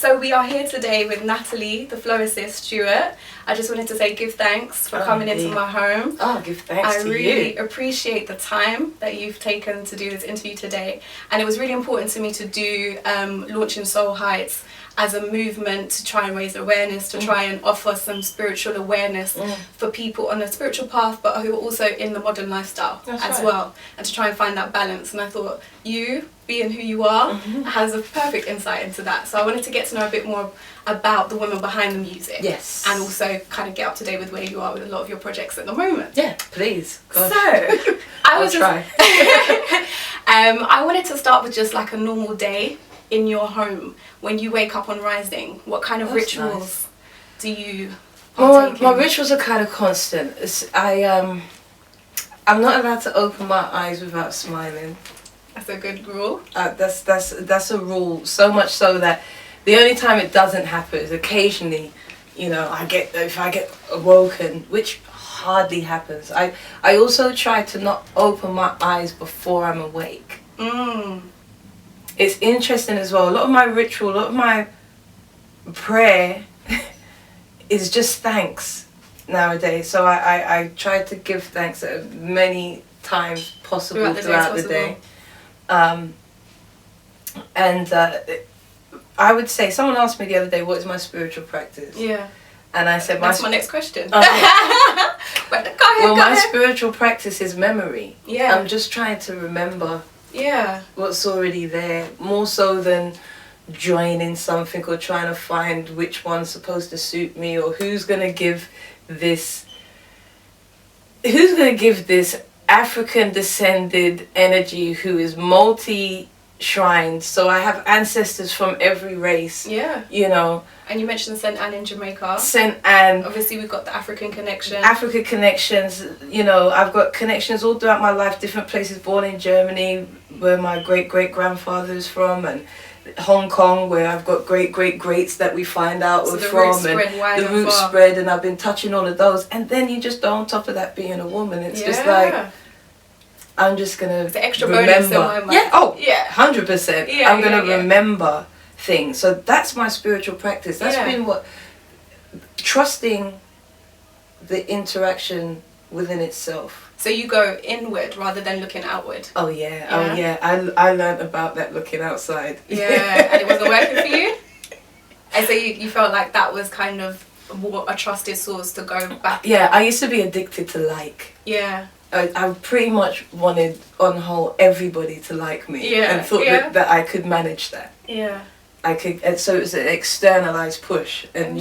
So we are here today with Natalie, the Floacist Stewart. I just wanted to say give thanks for coming into my home. Oh, give thanks to you. I really appreciate the time that you've taken to do this interview today. And it was really important to me to do Launching Soul Heights as a movement to try and raise awareness, to try and offer some spiritual awareness for people on a spiritual path, but who are also in the modern lifestyle well, and to try and find that balance. And I thought you, being who you are, has a perfect insight into that. So I wanted to get to know a bit more about the women behind the music. Yes. And also kind of get up to date with where you are with a lot of your projects at the moment. Yeah, please. Gosh. So I'll try. I wanted to start with just like a normal day in your home. When you wake up on rising, what kind of rituals do you partake in? My rituals are kind of constant. I'm not allowed to open my eyes without smiling. That's a good rule. That's a rule. So much so that the only time it doesn't happen is occasionally, if I get awoken, which hardly happens. I also try to not open my eyes before I'm awake. It's interesting as well. A lot of my ritual, a lot of my prayer is just thanks nowadays. So I try to give thanks as many times possible throughout the day. I would say, someone asked me the other day, what is my spiritual practice? Yeah. And I said, that's my next question. Go ahead, my ahead. spiritual practice is memory. Yeah. I'm just trying to remember what's already there, more so than joining something or trying to find which one's supposed to suit me or who's gonna give this African descended energy who is multi-shrined. So I have ancestors from every race. Yeah. And you mentioned St. Anne in Jamaica. St. Anne. Obviously we've got the African connection. African connections. I've got connections all throughout my life, different places, born in Germany, where my great-great-grandfather is from, and Hong Kong, where I've got great-great-greats that we find out so we're from, and the roots far. spread, and I've been touching all of those. And then you just on top of that being a woman, it's just like, I'm just gonna the extra remember. Bonus in my mind. Yeah, 100%. Yeah, I'm gonna remember things. So that's my spiritual practice. That's been what, trusting the interaction within itself. So you go inward rather than looking outward. Oh yeah. I learned about that looking outside. Yeah, and it wasn't working for you? And so you felt like that was kind of a trusted source to go back. Yeah, I used to be addicted to like. Yeah. I pretty much wanted, on the whole, everybody to like me. Yeah. And thought that I could manage that. Yeah. I could, and so it was an externalized push. And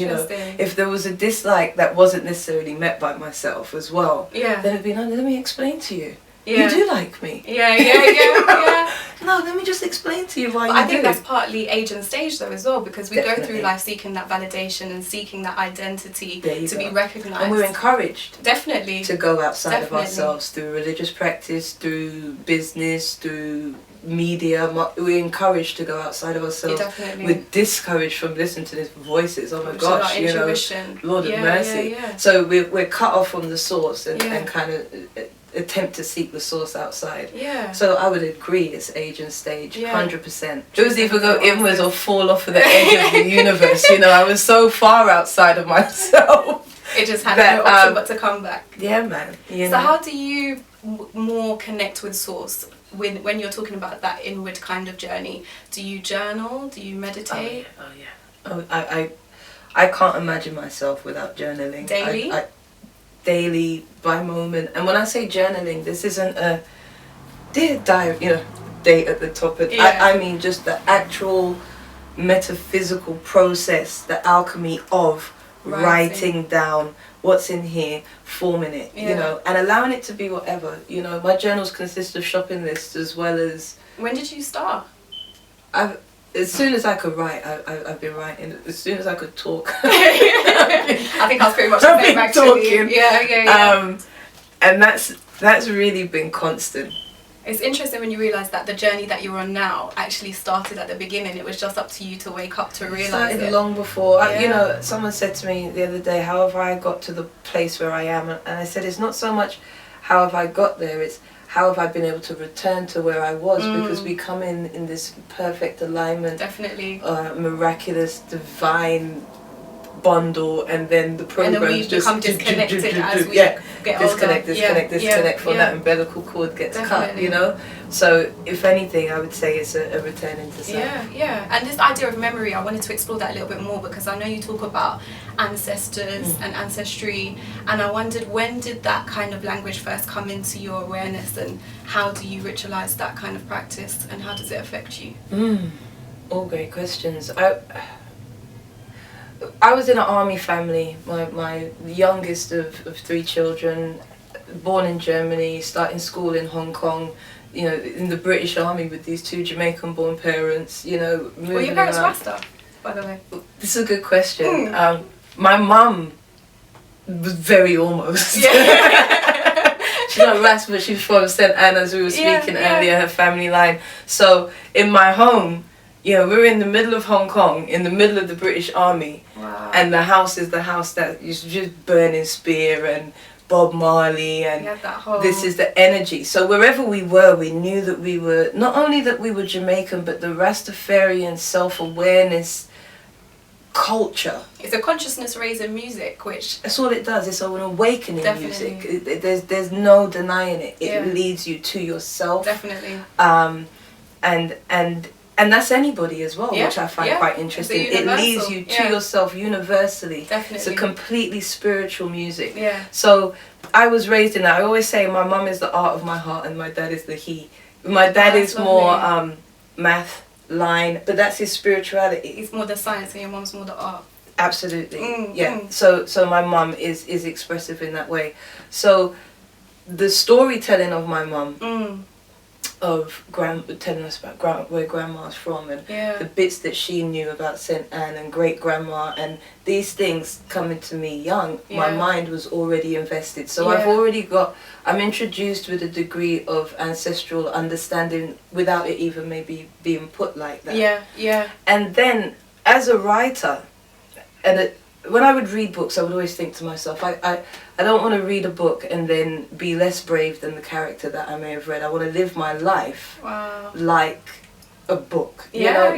if there was a dislike that wasn't necessarily met by myself as well, then it'd be, no, let me explain to you. You do like me. Yeah. No, let me just explain to you why but you do. I think that's partly age and stage though as well, because we go through life seeking that validation and seeking that identity to be recognised. And we're encouraged to go outside of ourselves through religious practice, through business, through media. We're encouraged to go outside of ourselves. We're discouraged from listening to these voices. Oh my gosh, Lord of mercy. So we're cut off from the source and kind of attempt to seek the source outside. So I would agree it's age and stage, 100%. It was either go inwards or fall off of the edge of the universe. I was so far outside of myself. It just had no option but to come back. Yeah, man. So how do you more connect with source when you're talking about that inward kind of journey? Do you journal? Do you meditate? I can't imagine myself without journaling. Daily? Daily, by moment. And when I say journaling, this isn't a date at the top of I mean just the actual metaphysical process, the alchemy of writing down what's in here, forming it, and allowing it to be whatever. My journals consist of shopping lists as well as... When did you start? As soon as I could write, I've been writing. As soon as I could talk. I think I was pretty much the same actually. Yeah. And that's really been constant. It's interesting when you realise that the journey that you're on now actually started at the beginning. It was just up to you to wake up to realise it. Started long before. Someone said to me the other day, how have I got to the place where I am? And I said, it's not so much how have I got there? It's how have I been able to return to where I was? Because we come in this perfect alignment, definitely, miraculous, divine bundle, and then the program and then we just become disconnected as we get older. disconnect from that umbilical cord gets cut, you know. So if anything, I would say it's a return into self. And this idea of memory, I wanted to explore that a little bit more, because I know you talk about ancestors and ancestry, and I wondered, when did that kind of language first come into your awareness, and how do you ritualize that kind of practice, and how does it affect you? All great questions. I was in an army family. My youngest of 3 children, born in Germany, starting school in Hong Kong, you know, in the British Army with these 2 Jamaican-born parents, you know. Were your parents Rasta, by the way? This is a good question. My mum was very almost. She's not Rasta, but she's from St. Anne, as we were speaking earlier, her family line. So in my home, you know, we're in the middle of Hong Kong, in the middle of the British Army, and the house is the house that is just burning spear and Bob Marley, and this is the energy. So wherever we were, we knew that we were, not only that we were Jamaican, but the Rastafarian self-awareness culture. It's a consciousness raising music, which... That's all it does. It's an awakening music. There's no denying it. It leads you to yourself. Definitely. And that's anybody as well, which I find quite interesting. It leads you to yourself universally. Definitely. It's a completely spiritual music. Yeah. So I was raised in that. I always say my mum is the art of my heart and my dad is the he. My dad is more math, line, but that's his spirituality. He's more the science and your mum's more the art. Absolutely. So my mum is expressive in that way. So the storytelling of my mum, of telling us about where grandma's from, and the bits that she knew about St. Anne and great grandma, and these things coming to me young, my mind was already invested. So I'm introduced with a degree of ancestral understanding without it even maybe being put like that. And then as a writer, and when I would read books, I would always think to myself, I don't want to read a book and then be less brave than the character that I may have read. I want to live my life like a book, you know,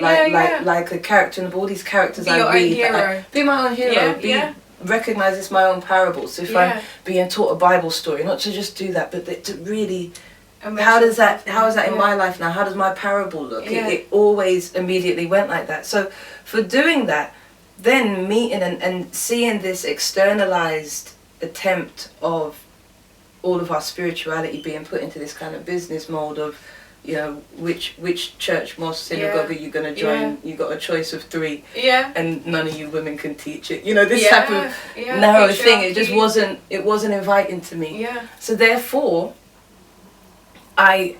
like a character, and all these characters I read. Be my own hero. Recognize it's my own parables. So if I'm being taught a Bible story, not to just do that, but to really, how is that in my life now? How does my parable look? It always immediately went like that. So for doing that, then meeting and seeing this externalized attempt of all of our spirituality being put into this kind of business mold of, you know, which church, mosque, synagogue are you going to join? You got a choice of 3, and none of you women can teach it. You know, this type of narrow thing. It just wasn't inviting to me. So therefore, I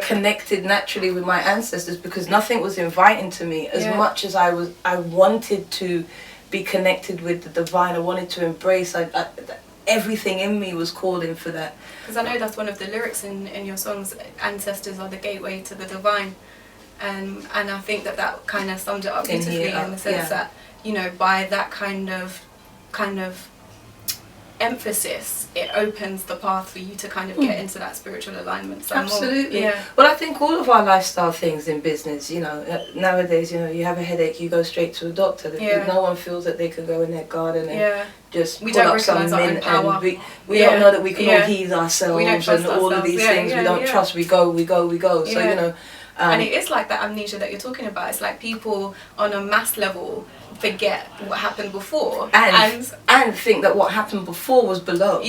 connected naturally with my ancestors because nothing was inviting to me as much as I wanted to be connected with the divine. I wanted to embrace. Everything in me was calling for that. Because I know that's one of the lyrics in your songs. Ancestors are the gateway to the divine, and I think that kind of summed it up beautifully in the sense that, you know, by that kind of emphasis, it opens the path for you to kind of get into that spiritual alignment. Absolutely. Well, I think all of our lifestyle things in business, you know, nowadays, you know, you have a headache, you go straight to a doctor. No one feels that they can go in their garden and just pull up some mint, and we don't know that we can all heal ourselves and all of these things. We don't trust. We go. So you know. And it is like that amnesia that you're talking about. It's like people on a mass level forget what happened before and think that what happened before was below.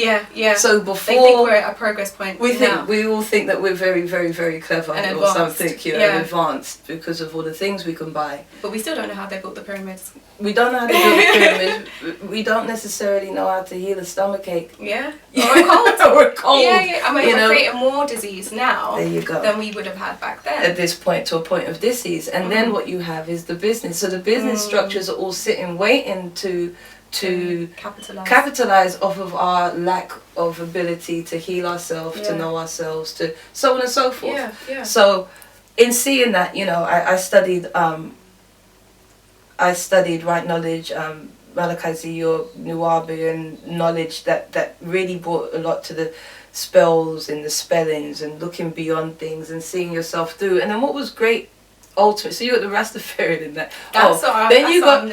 So before they think we're at a progress point. We all think that we're very, very, very clever and or something, you know, advanced because of all the things we can buy. But we still don't know how they built the pyramids. We don't know how to build the pyramids. We don't necessarily know how to heal a stomachache. Or a cold. Or a cold. I mean, we're creating more disease now than we would have had back then. At this point, to a point of disease. And then what you have is the business. So the business structures are all sitting waiting to capitalize off of our lack of ability to heal ourselves, to know ourselves, to so on and so forth. So in seeing that, you know, I studied right knowledge, Malachi Zio, Nuwabian knowledge that really brought a lot to spells and the spellings and looking beyond things and seeing yourself through. And then what was great, ultimate, so you got the Rastafarian in there. Then you got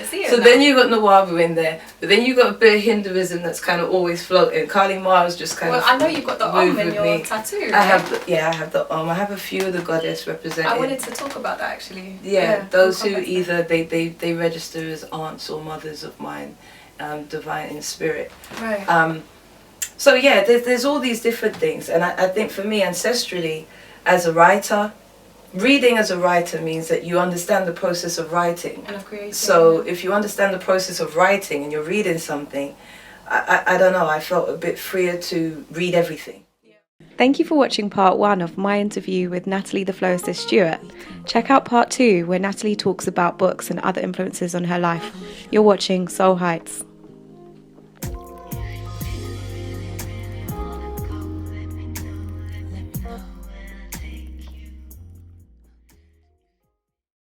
Nawabu in there, but then you got a bit of Hinduism that's kind of always floating. Kali Ma's just kind of. Well, I know you've got the Om in your tattoo. Right? I have the Om. I have a few of the goddess represented. I wanted to talk about that actually. Yeah, those who either they register as aunts or mothers of mine, divine in spirit. Right. So yeah, there's all these different things, and I think for me, ancestrally, as a writer. Reading as a writer means that you understand the process of writing. And of creating. So if you understand the process of writing and you're reading something, I don't know, I felt a bit freer to read everything. Thank you for watching part 1 of my interview with Natalie the Floacist Stewart. Check out part 2 where Natalie talks about books and other influences on her life. You're watching Soul Heights.